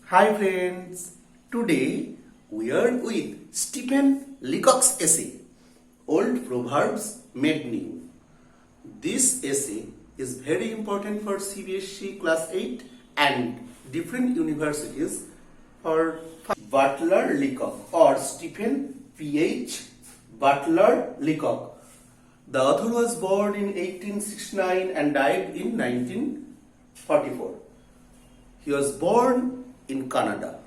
Hi friends, today we are with Stephen Leacock's essay, Old Proverbs Made New. This essay is very important for CBSE Class 8 and different universities for Butler Leacock or Stephen P.H. Butler Leacock. The author was born in 1869 and died in 1944. He was born in Canada.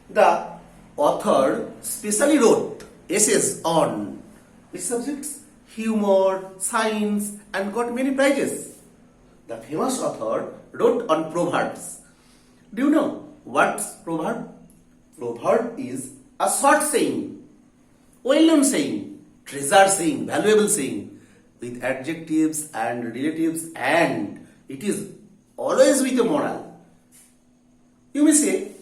The author specially wrote essays on which subjects? Humor, science, and got many prizes. The famous author wrote on Proverbs. Do you know what's proverb? Proverb is a short saying, well-known saying, treasure saying, valuable saying, with adjectives and relatives, and it is always with a moral. You may say,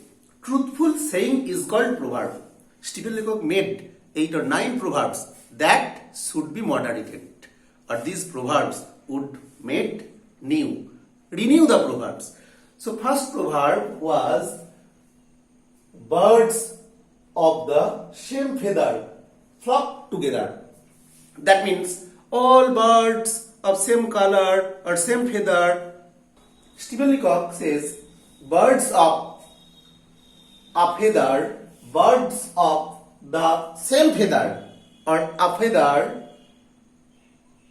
truthful saying is called proverb. Stephen Leacock made 8 or 9 proverbs that should be moderated, or these proverbs would made new, renew the proverbs. So first proverb was, birds of the same feather flock together. That means all birds of same color or same feather. Stephen Leacock says, birds of a feather, birds of the same feather or a feather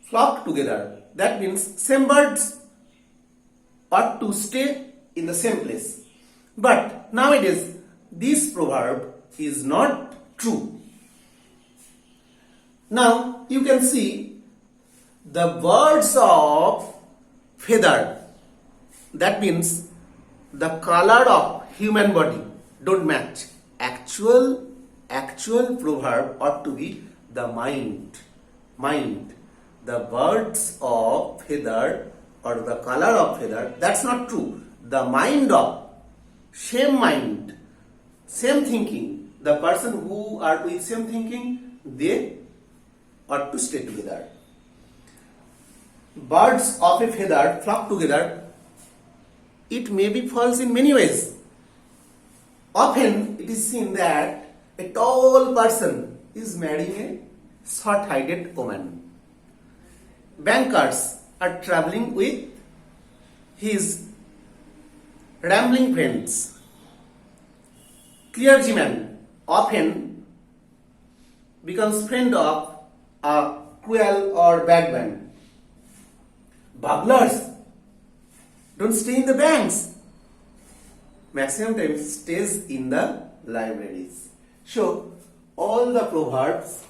flock together. That means same birds ought to stay in the same place. But nowadays, this proverb is not true. Now, you can see the birds of feather. That means the color of human body don't match. Actual proverb ought to be the mind. The birds of feather or the color of feather, that's not true. The mind of, same thinking, the person who are with same thinking, they ought to stay together. Birds of a feather flock together. It may be false in many ways. Often it is seen that a tall person is marrying a short-heighted woman. Bankers are traveling with his rambling friends. Clergyman often becomes friend of a cruel or bad man. Burglars don't stay in the banks. Maximum time stays in the libraries. So all the proverbs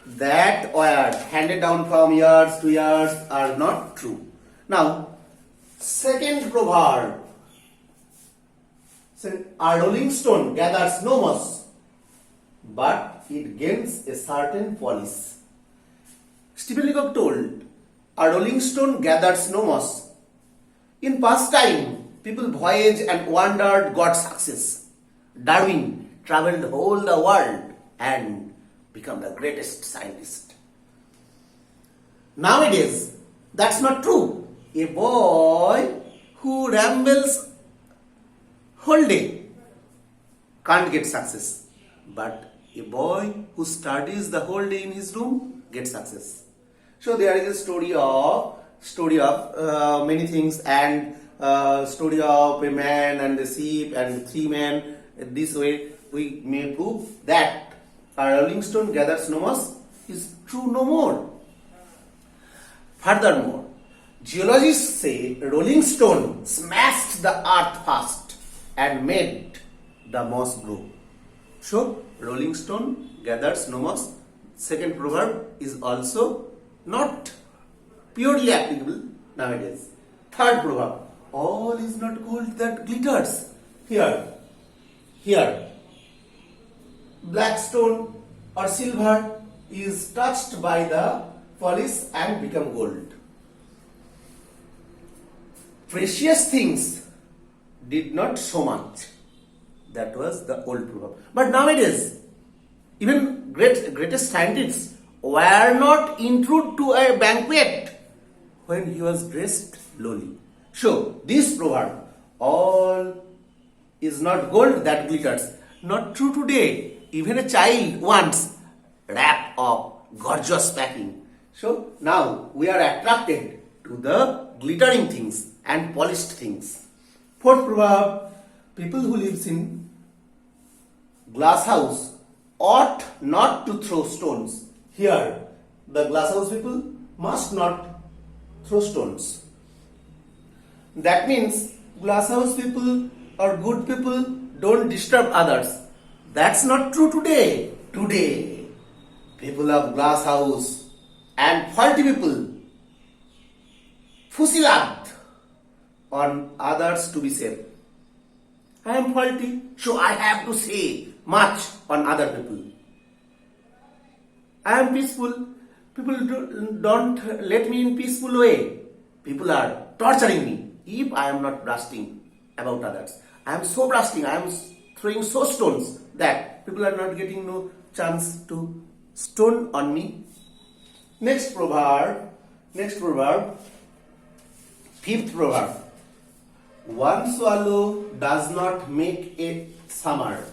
that were handed down from years to years are not true. Now, second proverb. A rolling stone gathers no moss, but it gains a certain polish. Stephen Leacock told, a rolling stone gathers no moss. In past time, people voyaged and wandered, got success. Darwin traveled whole the world and become the greatest scientist. Nowadays, that's not true. A boy who rambles whole day can't get success. But a boy who studies the whole day in his room gets success. So there is a story of many things, and story of a man and the sheep and 3 men. This way we may prove that a rolling stone gathers no moss is true no more. Furthermore, geologists say rolling stone smashed the earth first and made the moss grow. So rolling stone gathers no moss. Second proverb is also not purely applicable nowadays. Third proverb, all is not gold that glitters. Here, black stone or silver is touched by the polish and become gold. Precious things did not show much. That was the old proverb. But nowadays, even greatest scientists were not intruded to a banquet when he was dressed lowly. So, this proverb, all is not gold that glitters. Not true today. Even a child wants wrap of gorgeous packing. So now we are attracted to the glittering things and polished things. Fourth proverb, people who lives in glass house ought not to throw stones. Here, the glass house people must not throw stones. That means glass house people or good people don't disturb others. That's not true today. Today, people of glass house and faulty people fusilad on others to be safe. I am faulty, so I have to say much on other people. I am peaceful. People don't let me in peaceful way. People are torturing me if I am not blasting about others. I am so blasting, I am throwing so stones that people are not getting no chance to stone on me. Next proverb, fifth proverb. One swallow does not make a summer.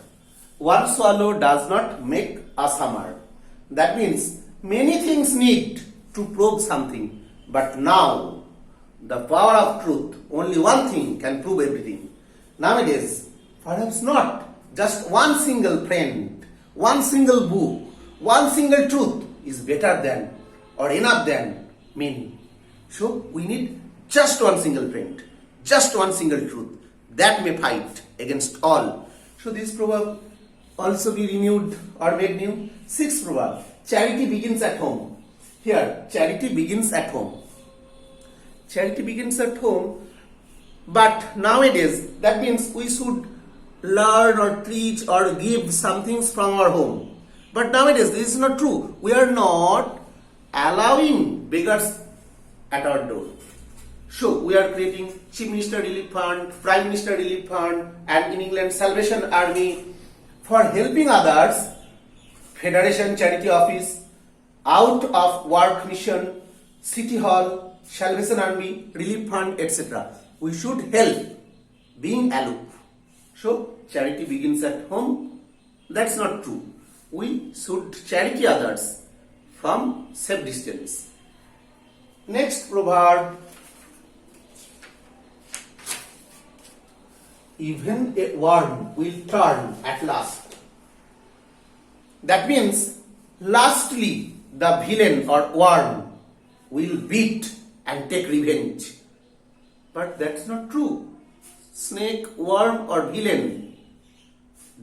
One swallow does not make a summer. That means many things need to prove something, but now the power of truth, only one thing can prove everything. Nowadays, perhaps not just one single friend, one single book, one single truth is better than or enough than many. So we need just one single friend, just one single truth that may fight against all. So this proverb also be renewed or made new. Sixth proverb, charity begins at home. Here, charity begins at home. Charity begins at home, but nowadays that means we should learn or preach or give some things from our home. But nowadays this is not true. We are not allowing beggars at our door. So we are creating Chief Minister Relief Fund, Prime Minister Relief Fund, and in England Salvation Army for helping others, Federation Charity Office, Out of Work Mission, City Hall, Salvation Army, Relief Fund, etc. We should help being aloof. So charity begins at home. That's not true. We should charity others from safe distance. Next proverb. Even a worm will turn at last. That means lastly the villain or worm will beat and take revenge. But that's not true. Snake, worm or villain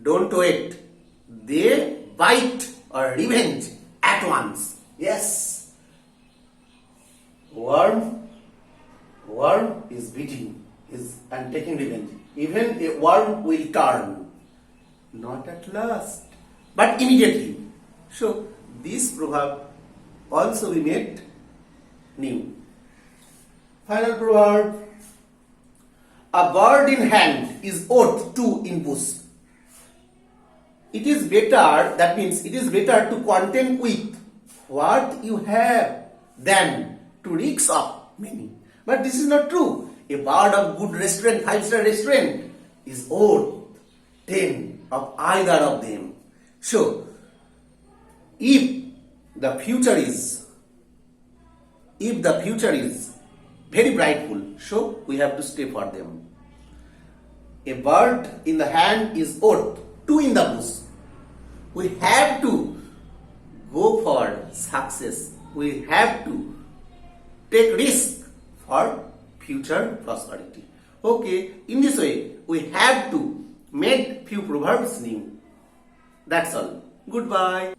don't wait. They bite or revenge at once. Yes. Worm is beating and taking revenge. Even a worm will turn. Not at last, but immediately. So this proverb also we made new. Final proverb. A bird in hand is worth two in bush. It is better, that means it is better to contend with what you have than to risk of many. But this is not true. A bird of good restaurant, 5-star restaurant, is worth 10 of either of them. So, if the future is very brightful, so we have to stay for them. A bird in the hand is worth two in the bush. We have to go for success. We have to take risk for future prosperity. Okay, in this way, we have to make few proverbs new. That's all. Goodbye.